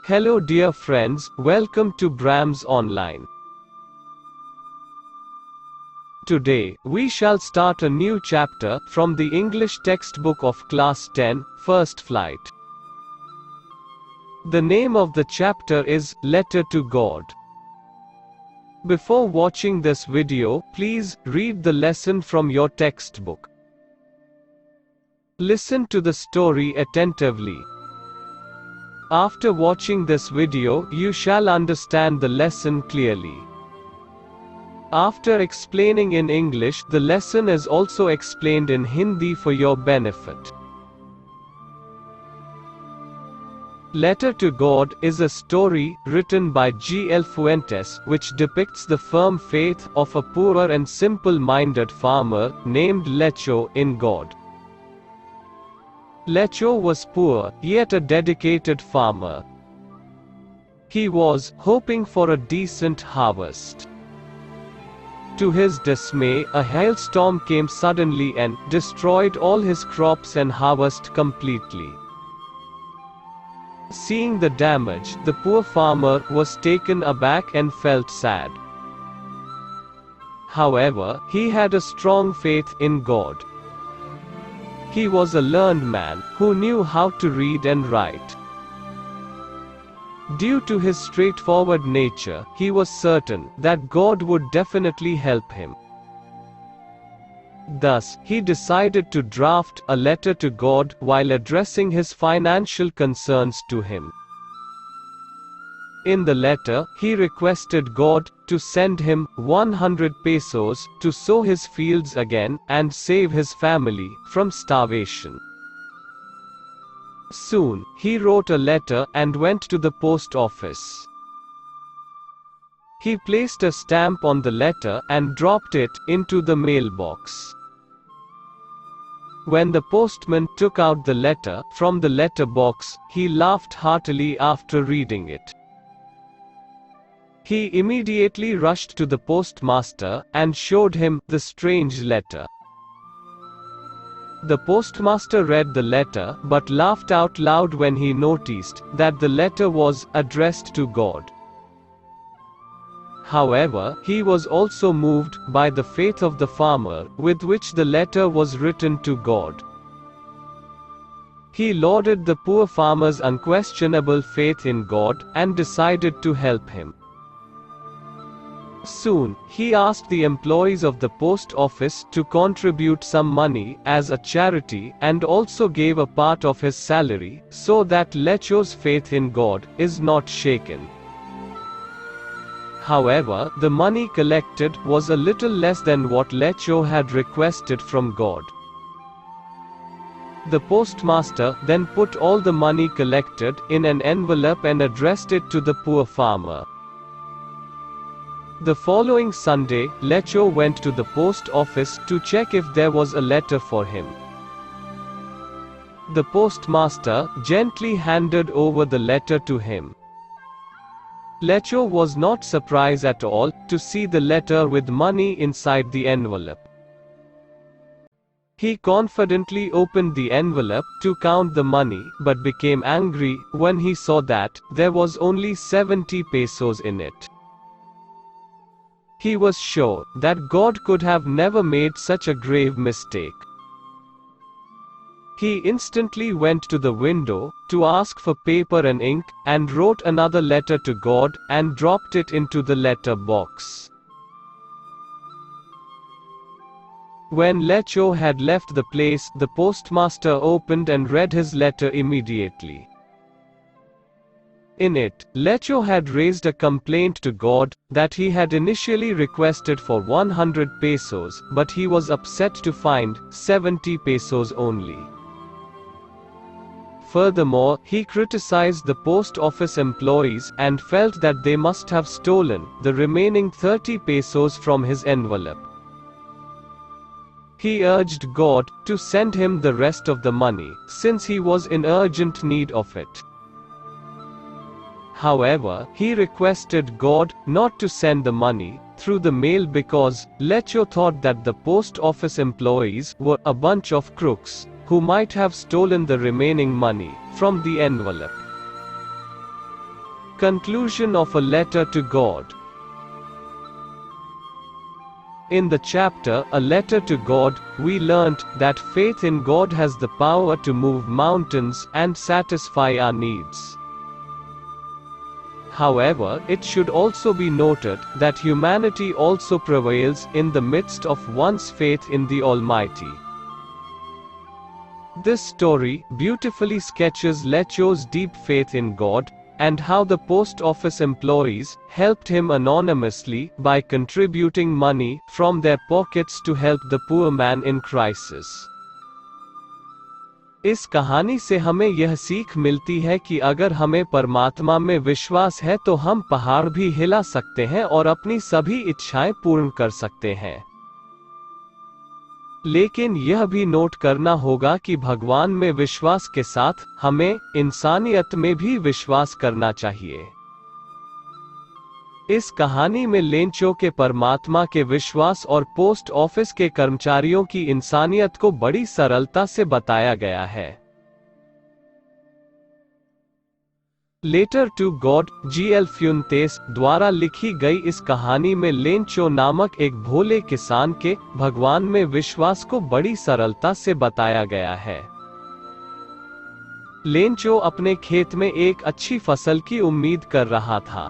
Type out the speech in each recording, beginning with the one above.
Hello dear friends, welcome to Brams Online. Today, we shall start a new chapter from the English textbook of Class 10, First Flight. The name of the chapter is Letter to God. Before watching this video, please read the lesson from your textbook. Listen to the story attentively. After watching this video, you shall understand the lesson clearly. After explaining in English, the lesson is also explained in Hindi for your benefit. Letter to God is a story written by G. L. Fuentes, which depicts the firm faith of a poor and simple-minded farmer named Lecho in God. Lecho was poor, yet a dedicated farmer. He was hoping for a decent harvest. To his dismay, a hailstorm came suddenly and destroyed all his crops and harvest completely. Seeing the damage, the poor farmer was taken aback and felt sad. However, he had a strong faith in God. He was a learned man, who knew how to read and write. Due to his straightforward nature, he was certain that God would definitely help him. Thus, he decided to draft a letter to God while addressing his financial concerns to him. In the letter, he requested God to send him 100 pesos to sow his fields again and save his family from starvation. Soon, he wrote a letter and went to the post office. He placed a stamp on the letter and dropped it into the mailbox. When the postman took out the letter from the letterbox, he laughed heartily after reading it. He immediately rushed to the postmaster and showed him the strange letter. The postmaster read the letter but laughed out loud when he noticed that the letter was addressed to God. However, he was also moved by the faith of the farmer with which the letter was written to God. He lauded the poor farmer's unquestionable faith in God and decided to help him. Soon, he asked the employees of the post office to contribute some money as a charity and also gave a part of his salary so that Lecho's faith in God is not shaken. However, the money collected was a little less than what Lecho had requested from God. The postmaster then put all the money collected in an envelope and addressed it to the poor farmer. The following Sunday, Lecho went to the post office to check if there was a letter for him. The postmaster gently handed over the letter to him. Lecho was not surprised at all to see the letter with money inside the envelope. He confidently opened the envelope to count the money but became angry when he saw that there was only 70 pesos in it. He was sure that God could have never made such a grave mistake. He instantly went to the window to ask for paper and ink and wrote another letter to God and dropped it into the letter box. When Lecho had left the place, the postmaster opened and read his letter immediately. In it, Lecho had raised a complaint to God that he had initially requested for 100 pesos, but he was upset to find 70 pesos only. Furthermore, he criticized the post office employees and felt that they must have stolen the remaining 30 pesos from his envelope. He urged God to send him the rest of the money, since he was in urgent need of it. However, he requested God not to send the money through the mail because Lecho thought that the post office employees were a bunch of crooks who might have stolen the remaining money from the envelope. Conclusion of a letter to God. In the chapter, A Letter to God, we learnt that faith in God has the power to move mountains and satisfy our needs. However, it should also be noted that humanity also prevails in the midst of one's faith in the Almighty. This story beautifully sketches Lecho's deep faith in God, and how the post office employees helped him anonymously by contributing money from their pockets to help the poor man in crisis. इस कहानी से हमें यह सीख मिलती है कि अगर हमें परमात्मा में विश्वास है तो हम पहाड़ भी हिला सकते हैं और अपनी सभी इच्छाएं पूर्ण कर सकते हैं। लेकिन यह भी नोट करना होगा कि भगवान में विश्वास के साथ हमें इंसानियत में भी विश्वास करना चाहिए। इस कहानी में लेंचो के परमात्मा के विश्वास और पोस्ट ऑफिस के कर्मचारियों की इंसानियत को बड़ी सरलता से बताया गया है। Letter to God GL. Fuentes द्वारा लिखी गई इस कहानी में लेंचो नामक एक भोले किसान के भगवान में विश्वास को बड़ी सरलता से बताया गया है। लेंचो अपने खेत में एक अच्छी फसल की उम्मीद कर रहा था,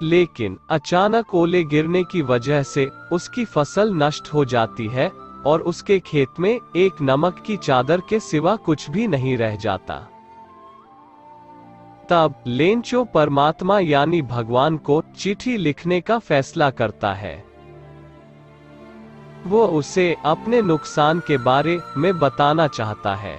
लेकिन अचानक ओले गिरने की वजह से उसकी फसल नष्ट हो जाती है और उसके खेत में एक नमक की चादर के सिवा कुछ भी नहीं रह जाता। तब लेंचो परमात्मा यानी भगवान को चिट्ठी लिखने का फैसला करता है। वो उसे अपने नुकसान के बारे में बताना चाहता है।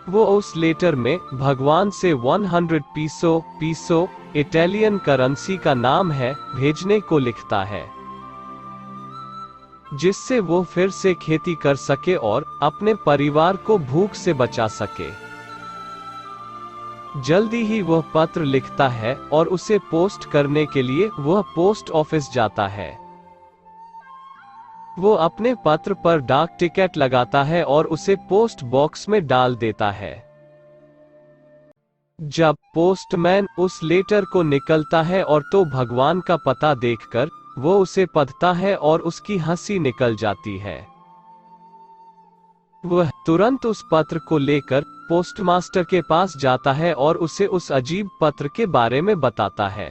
वो उस लेटर में भगवान से 100 पीसो इटालियन करेंसी का नाम है भेजने को लिखता है, जिससे वो फिर से खेती कर सके और अपने परिवार को भूख से बचा सके। जल्दी ही वह पत्र लिखता है और उसे पोस्ट करने के लिए वह पोस्ट ऑफिस जाता है। वो अपने पत्र पर डाक टिकट लगाता है और उसे पोस्ट बॉक्स में डाल देता है। जब पोस्टमैन उस लेटर को निकलता है और तो भगवान का पता देखकर वो उसे पढ़ता है और उसकी हंसी निकल जाती है। वह तुरंत उस पत्र को लेकर पोस्टमास्टर के पास जाता है और उसे उस अजीब पत्र के बारे में बताता है।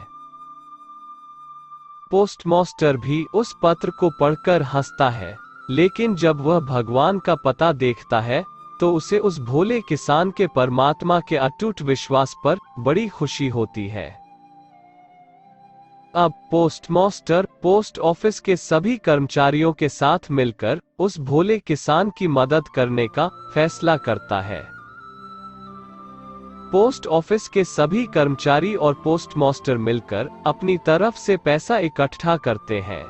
पोस्टमास्टर भी उस पत्र को पढ़कर हंसता है, लेकिन जब वह भगवान का पता देखता है तो उसे उस भोले किसान के परमात्मा के अटूट विश्वास पर बड़ी खुशी होती है। अब पोस्टमास्टर पोस्ट ऑफिस के सभी कर्मचारियों के साथ मिलकर उस भोले किसान की मदद करने का फैसला करता है। पोस्ट ऑफिस के सभी कर्मचारी और पोस्टमास्टर मिलकर अपनी तरफ से पैसा इकट्ठा करते हैं,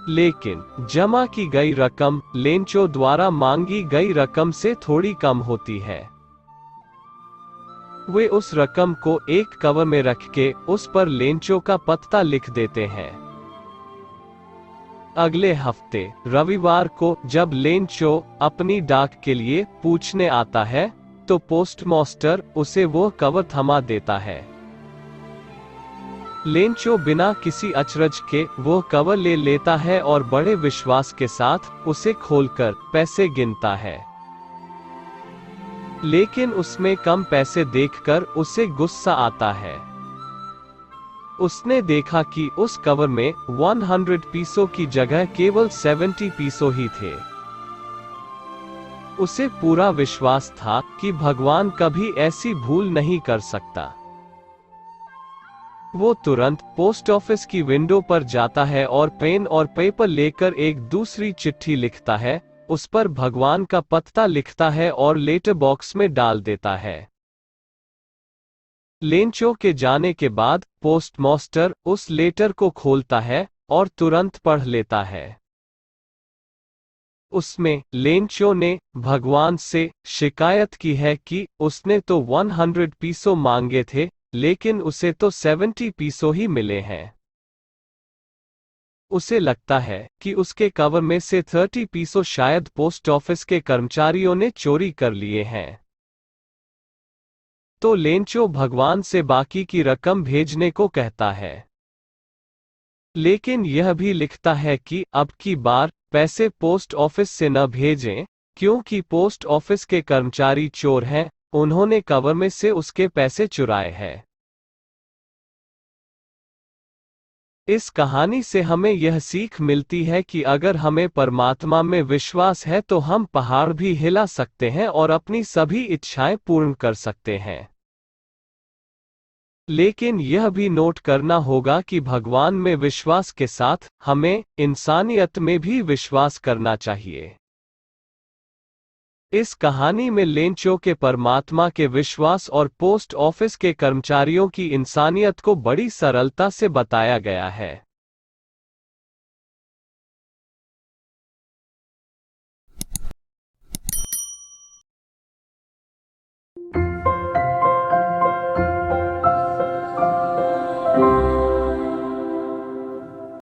लेकिन जमा की गई रकम लेंचो द्वारा मांगी गई रकम से थोड़ी कम होती है। वे उस रकम को एक कवर में रख के उस पर लेंचो का पता लिख देते हैं। अगले हफ्ते रविवार को जब लेंचो अपनी डाक के लिए पूछने आता है तो पोस्टमास्टर उसे वो कवर थमा देता है। लेंचो बिना किसी अचरज के वो कवर ले लेता है और बड़े विश्वास के साथ उसे खोलकर पैसे गिनता है, लेकिन उसमें कम पैसे देखकर उसे गुस्सा आता है। उसने देखा कि उस कवर में 100 पीसों की जगह केवल 70 पीसों ही थे। उसे पूरा विश्वास था कि भगवान कभी ऐसी भूल नहीं कर सकता। वो तुरंत पोस्ट ऑफिस की विंडो पर जाता है और पेन और पेपर लेकर एक दूसरी चिट्ठी लिखता है, उस पर भगवान का पता लिखता है और लेटर बॉक्स में डाल देता है। लेंचो के जाने के बाद पोस्टमास्टर उस लेटर को खोलता है और तुरंत पढ़ लेता है। उसमें लेंचो ने भगवान से शिकायत की है कि उसने तो 100 पीसों मांगे थे, लेकिन उसे तो 70 पीसों ही मिले हैं। उसे लगता है कि उसके कवर में से 30 पीसों शायद पोस्ट ऑफिस के कर्मचारियों ने चोरी कर लिए हैं। तो लेंचो भगवान से बाकी की रकम भेजने को कहता है। लेकिन यह भी लिखता है कि अब की बार पैसे पोस्ट ऑफिस से न भेजें, क्योंकि पोस्ट ऑफिस के कर्मचारी चोर हैं, उन्होंने कवर में से उसके पैसे चुराए हैं। इस कहानी से हमें यह सीख मिलती है कि अगर हमें परमात्मा में विश्वास है तो हम पहाड़ भी हिला सकते हैं और अपनी सभी इच्छाएं पूर्ण कर सकते हैं। लेकिन यह भी नोट करना होगा कि भगवान में विश्वास के साथ हमें इंसानियत में भी विश्वास करना चाहिए। इस कहानी में लेंचो के परमात्मा के विश्वास और पोस्ट ऑफिस के कर्मचारियों की इंसानियत को बड़ी सरलता से बताया गया है।